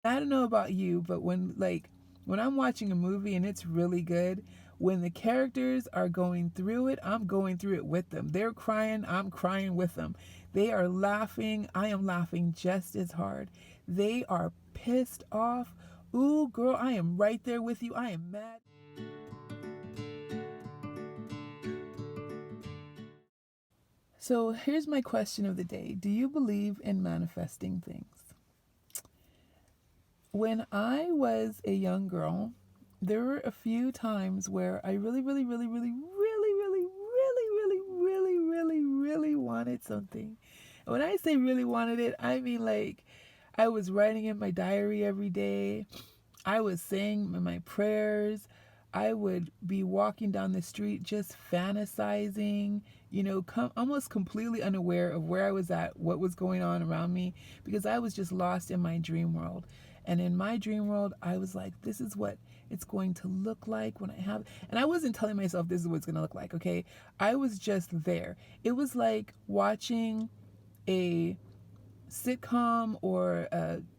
I don't know about you, but when I'm watching a movie and it's really good, when the characters are going through it, I'm going through it with them. They're crying, I'm crying with them. They are laughing, I am laughing just as hard. They are pissed off. Ooh, girl, I am right there with you. I am mad. So here's my question of the day. Do you believe in manifesting things? When I was a young girl, there were a few times where I really wanted something. And when I say really wanted it, I mean like I was writing in my diary every day. I was saying my prayers. I would be walking down the street just fantasizing, almost completely unaware of where I was at, what was going on around me, because I was just lost in my dream world. And in my dream world, I was like, this is what it's going to look like when I have. And I wasn't telling myself this is what it's going to look like, okay? I was just there. It was like watching a sitcom or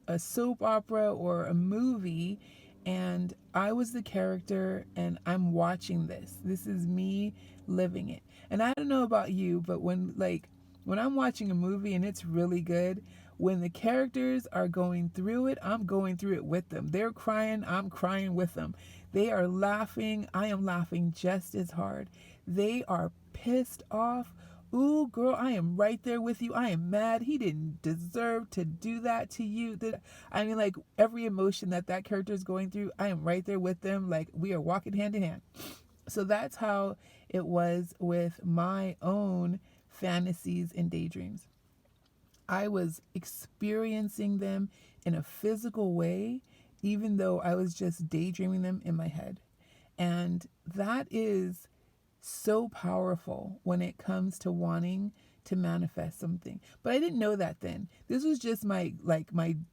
a soap opera or a movie, and I was the character and I'm watching this. This is me living it. And I don't know about you, but when I'm watching a movie and it's really good, when the characters are going through it, I'm going through it with them. They're crying, I'm crying with them. They are laughing, I am laughing just as hard. They are pissed off. Ooh, girl, I am right there with you. I am mad. He didn't deserve to do that to you. I mean, like every emotion that character is going through, I am right there with them. Like we are walking hand in hand. So that's how it was with my own fantasies and daydreams. I was experiencing them in a physical way, even though I was just daydreaming them in my head. And that is so powerful when it comes to wanting to manifest something. But I didn't know that then. This was just my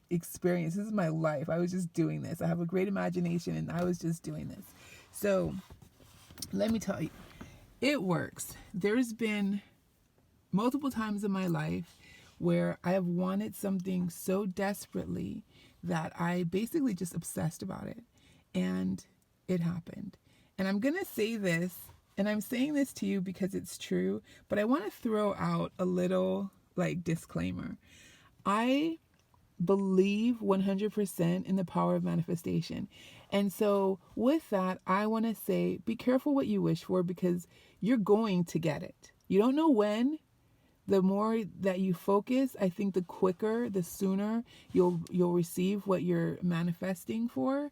experience. This is my life. I was just doing this. I have a great imagination and I was just doing this. So, let me tell you, it works. There's been multiple times in my life where I have wanted something so desperately that I basically just obsessed about it. And it happened. And I'm going to say this, and I'm saying this to you because it's true, but I want to throw out a little like disclaimer. I believe 100% in the power of manifestation. And so, with that, I want to say be careful what you wish for because you're going to get it. You don't know when. The more that you focus, I think the quicker, the sooner you'll receive what you're manifesting for.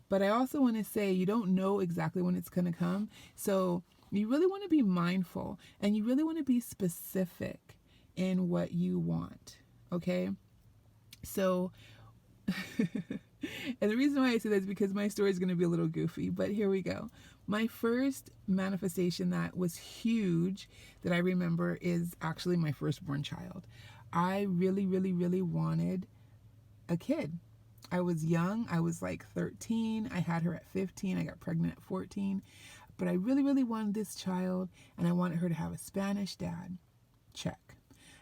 But I also want to say you don't know exactly when it's going to come. So, you really want to be mindful and you really want to be specific in what you want. Okay? So, and the reason why I say that is because my story is going to be a little goofy, but here we go. My first manifestation that was huge that I remember is actually my firstborn child. I really wanted a kid. I was young. I was like 13. I had her at 15. I got pregnant at 14. But I really wanted this child, and I wanted her to have a Spanish dad. Check.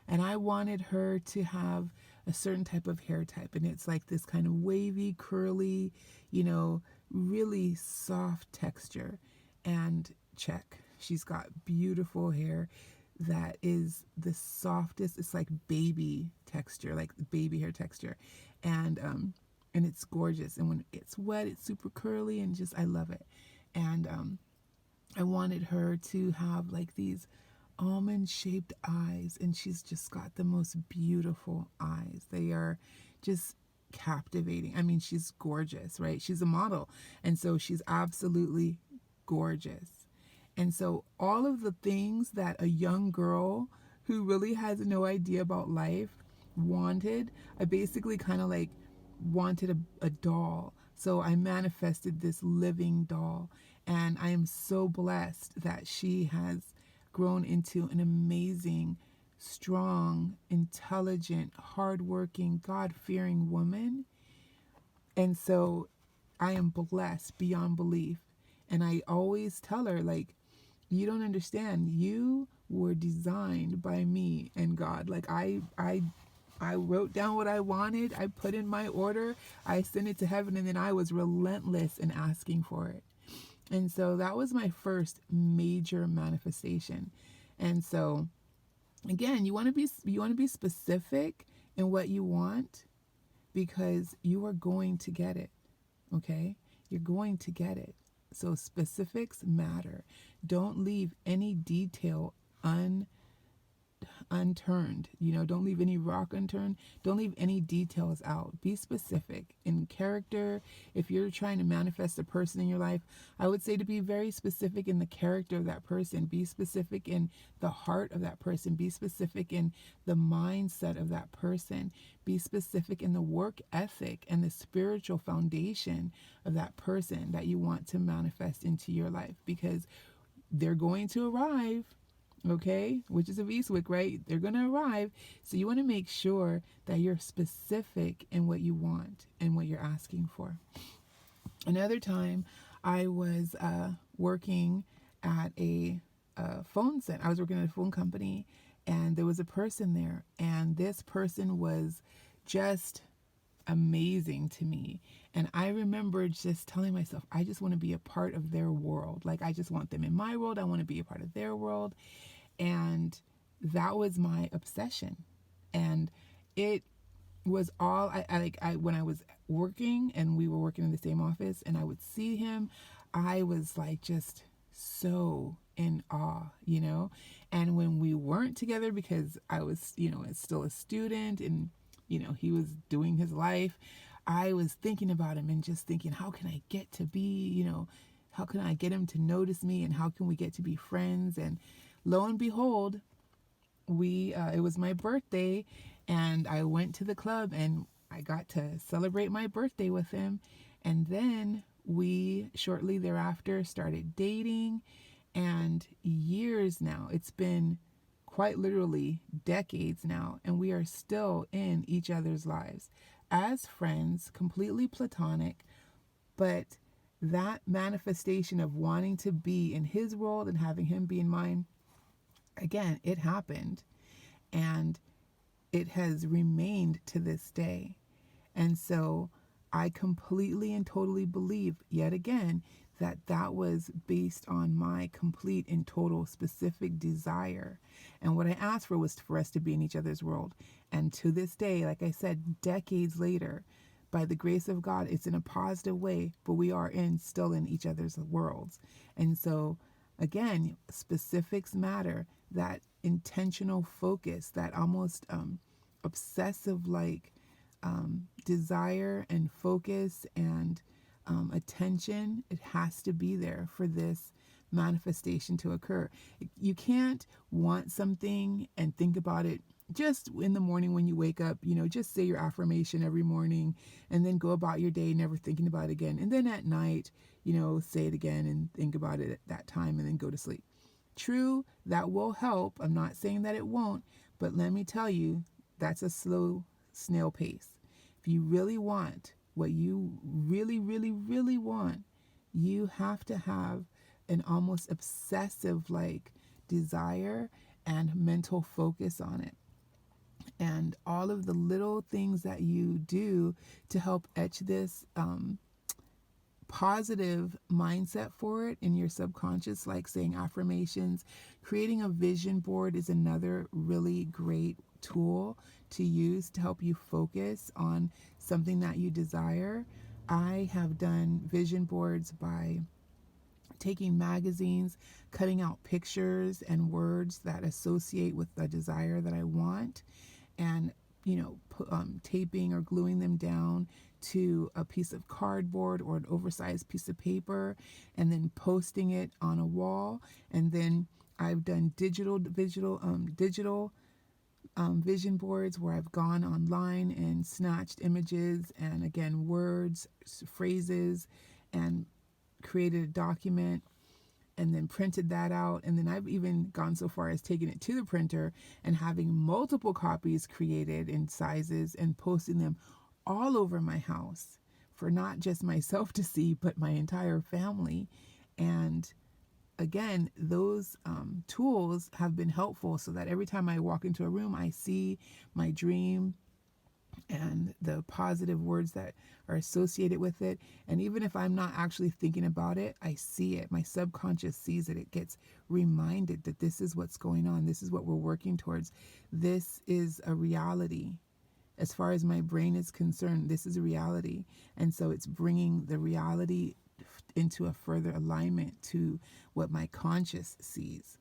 And I wanted her to have a certain type of hair type. And it's like this kind of wavy, curly, really soft texture. And check. She's got beautiful hair that is the softest. It's like baby texture, like baby hair texture. And it's gorgeous. And when it's wet, it's super curly and just, I love it. And I wanted her to have like these almond shaped eyes, and she's just got the most beautiful eyes. They are just captivating. I mean, she's gorgeous, right? She's a model, and so she's absolutely gorgeous. And so all of the things that a young girl who really has no idea about life wanted, I basically kind of like wanted a doll. So I manifested this living doll. And I am so blessed that she has grown into an amazing, strong, intelligent, hardworking, God fearing woman. And so I am blessed beyond belief. And I always tell her, like, you don't understand. You were designed by me and God. Like, I wrote down what I wanted, I put in my order, I sent it to heaven, and then I was relentless in asking for it. And so that was my first major manifestation. And so again, you want to be specific in what you want, because you are going to get it. Okay? You're going to get it. So specifics matter. Don't leave any detail unturned. Don't leave any rock unturned. Don't leave any details out. Be specific in character. If you're trying to manifest a person in your life, I would say to be very specific in the character of that person. Be specific in the heart of that person. Be specific in the mindset of that person. Be specific in the work ethic and the spiritual foundation of that person that you want to manifest into your life, because they're going to arrive. Okay, witches of Eastwick, right? They're going to arrive. So you want to make sure that you're specific in what you want and what you're asking for. Another time, I was working at a phone center. I was working at a phone company, and there was a person there, and this person was just amazing to me. And I remember just telling myself, I just want to be a part of their world. Like, I just want them in my world. I want to be a part of their world. And that was my obsession. And it was all I when I was working, and we were working in the same office, and I would see him, I was like just so in awe. And when we weren't together, because I was, still a student, and he was doing his life, I was thinking about him and just thinking, how can I get to be, how can I get him to notice me, and how can we get to be friends? And lo and behold, it was my birthday, and I went to the club, and I got to celebrate my birthday with him. And then we shortly thereafter started dating, and years now, it's been quite literally decades now, and we are still in each other's lives as friends, completely platonic. But that manifestation of wanting to be in his world and having him be in mine, again, it happened, and it has remained to this day. And so I completely and totally believe, yet again, that was based on my complete and total specific desire. And what I asked for was for us to be in each other's world. And to this day, like I said, decades later, by the grace of God, it's in a positive way, but we are still in each other's worlds. And so, again, specifics matter. That intentional focus, that almost obsessive desire and focus and attention, it has to be there for this manifestation to occur. You can't want something and think about it just in the morning when you wake up, just say your affirmation every morning and then go about your day never thinking about it again. And then at night, say it again and think about it at that time and then go to sleep. True, that will help. I'm not saying that it won't, but let me tell you, that's a slow snail pace. If you really want what you really, really, really want, you have to have an almost obsessive desire and mental focus on it. And all of the little things that you do to help etch this positive mindset for it in your subconscious, like saying affirmations, creating a vision board is another really great tool to use to help you focus on something that you desire. I have done vision boards by taking magazines, cutting out pictures and words that associate with the desire that I want, and taping or gluing them down to a piece of cardboard or an oversized piece of paper, and then posting it on a wall. And then I've done digital vision boards where I've gone online and snatched images and, again, words, phrases, and created a document and then printed that out. And then I've even gone so far as taking it to the printer and having multiple copies created in sizes and posting them all over my house for not just myself to see, but my entire family. And again, those tools have been helpful so that every time I walk into a room, I see my dream and the positive words that are associated with it. And even if I'm not actually thinking about it, I see it. My subconscious sees it. It gets reminded that this is what's going on. This is what we're working towards. This is a reality. As far as my brain is concerned, this is a reality. And so it's bringing the reality into a further alignment to what my conscious sees.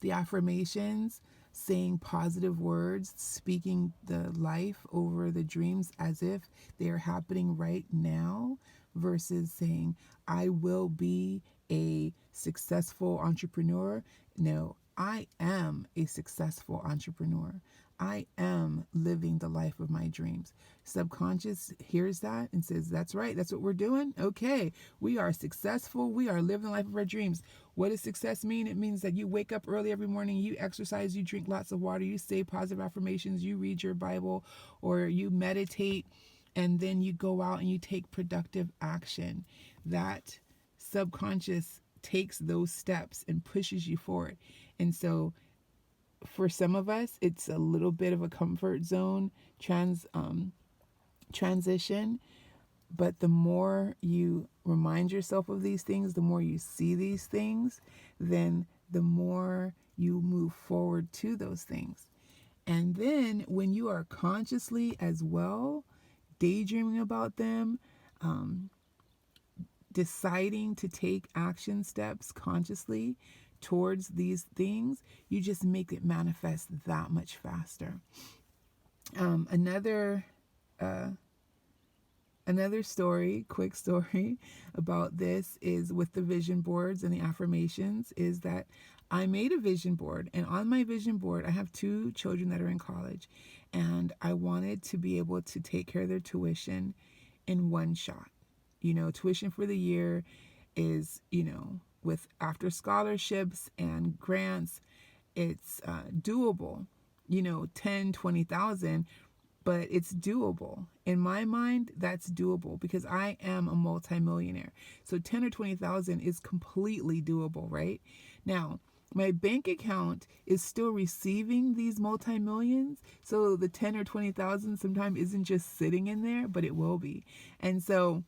The affirmations, saying positive words, speaking the life over the dreams as if they are happening right now, versus saying, I will be a successful entrepreneur. No, I am a successful entrepreneur. I am living the life of my dreams. Subconscious hears that and says, that's right, that's what we're doing. Okay, we are successful. We are living the life of our dreams. What does success mean? It means that you wake up early every morning, you exercise, you drink lots of water, you say positive affirmations, you read your Bible, or you meditate, and then you go out and you take productive action. That subconscious takes those steps and pushes you forward. And so for some of us, it's a little bit of a comfort zone transition. But the more you remind yourself of these things, the more you see these things, then the more you move forward to those things. And then when you are consciously as well daydreaming about them, deciding to take action steps consciously towards these things, you just make it manifest that much faster. Another story, quick story about this is with the vision boards and the affirmations, is that I made a vision board, and on my vision board, I have 2 children that are in college, and I wanted to be able to take care of their tuition in one shot. Tuition for the year is, with after scholarships and grants, it's doable, 10, 20,000, but it's doable. In my mind, that's doable because I am a multimillionaire. So 10 or 20,000 is completely doable, right? Now, my bank account is still receiving these multi-millions. So the 10 or 20,000 sometimes isn't just sitting in there, but it will be. And so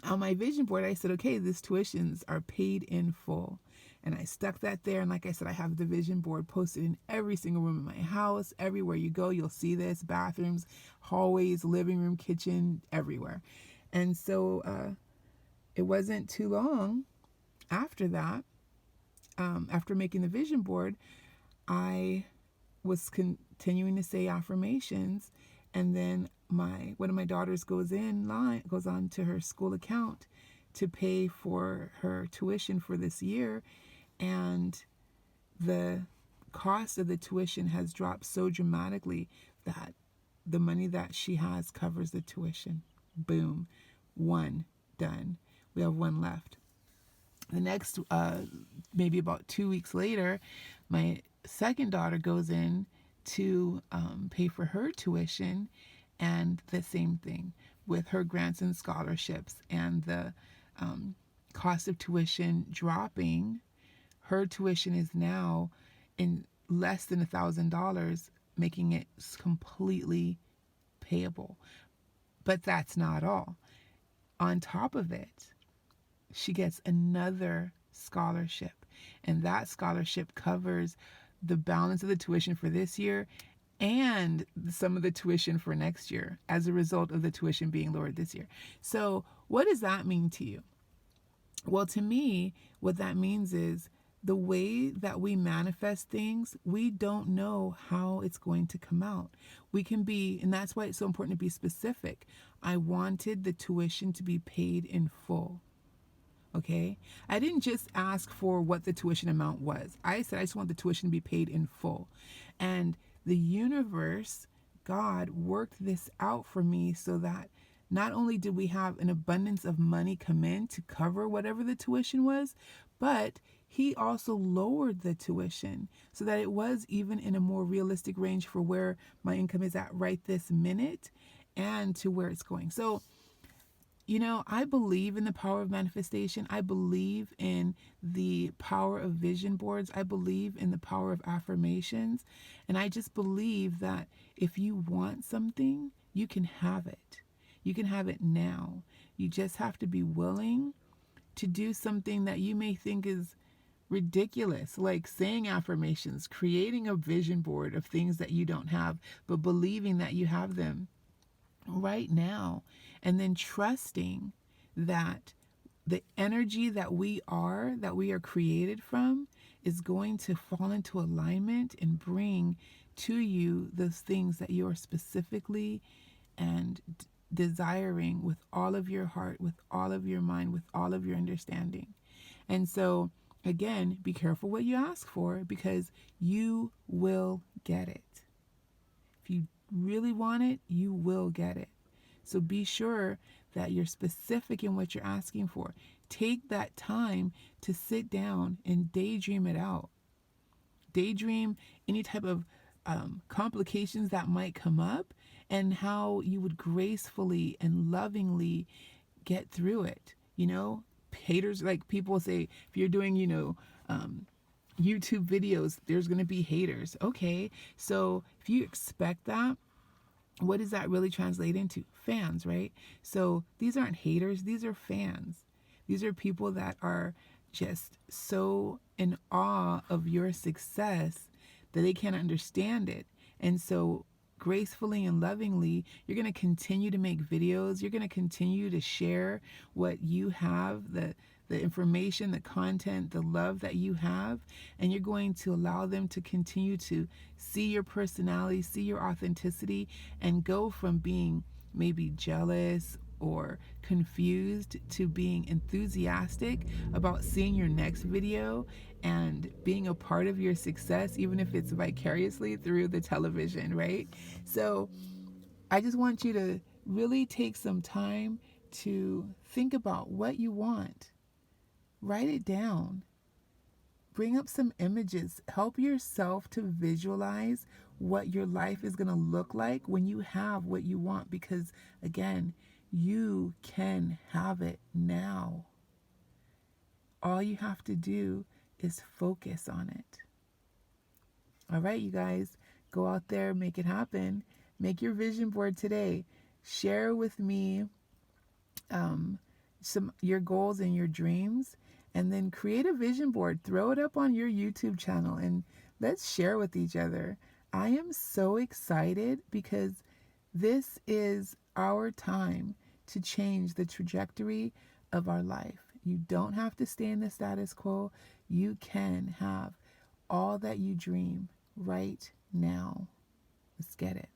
on my vision board, I said, okay, these tuitions are paid in full. And I stuck that there. And like I said, I have the vision board posted in every single room in my house. Everywhere you go, you'll see this: bathrooms, hallways, living room, kitchen, everywhere. And so it wasn't too long after that, after making the vision board, I was continuing to say affirmations. And then one of my daughters goes on to her school account to pay for her tuition for this year. And the cost of the tuition has dropped so dramatically that the money that she has covers the tuition. Boom. One done. We have one left. The next, maybe about 2 weeks later, my second daughter goes in to pay for her tuition, and the same thing with her grants and scholarships and the cost of tuition dropping. Her tuition is now in less than $1,000, making it completely payable. But that's not all. On top of it, she gets another scholarship, and that scholarship covers the balance of the tuition for this year and some of the tuition for next year as a result of the tuition being lowered this year. So what does that mean to you? Well, to me, what that means is the way that we manifest things, we don't know how it's going to come out. We can be, and that's why it's so important to be specific. I wanted the tuition to be paid in full. Okay? I didn't just ask for what the tuition amount was. I said I just want the tuition to be paid in full. And the universe, God, worked this out for me so that not only did we have an abundance of money come in to cover whatever the tuition was, but he also lowered the tuition so that it was even in a more realistic range for where my income is at right this minute and to where it's going. So I believe in the power of manifestation. I believe in the power of vision boards. I believe in the power of affirmations. And I just believe that if you want something, you can have it. You can have it now. You just have to be willing to do something that you may think is ridiculous, like saying affirmations, creating a vision board of things that you don't have, but believing that you have them right now, and then trusting that the energy that we are created from is going to fall into alignment and bring to you those things that you are specifically and desiring with all of your heart, with all of your mind, with all of your understanding. And so, again, be careful what you ask for, because you will get it. If you really want it, you will get it. So be sure that you're specific in what you're asking for. Take that time to sit down and daydream it out. Daydream any type of complications that might come up, and how you would gracefully and lovingly get through it. Haters, like people say, if you're doing, YouTube videos, there's going to be haters. Okay, so if you expect that, what does that really translate into? Fans, right? So these aren't haters, these are fans. These are people that are just so in awe of your success that they can't understand it. And so gracefully and lovingly, you're going to continue to make videos. You're going to continue to share what you have, the information, the content, the love that you have, and you're going to allow them to continue to see your personality, see your authenticity, and go from being maybe jealous or confused to being enthusiastic about seeing your next video and being a part of your success, even if it's vicariously through the television, right? So I just want you to really take some time to think about what you want. Write it down. Bring up some images. Help yourself to visualize what your life is going to look like when you have what you want, because again, you can have it now. All you have to do is focus on it. All right, you guys, go out there, make it happen. Make your vision board today. Share with me some your goals and your dreams, and then create a vision board. Throw it up on your YouTube channel and let's share with each other. I am so excited because this is our time to change the trajectory of our life. You don't have to stay in the status quo. You can have all that you dream right now. Let's get it.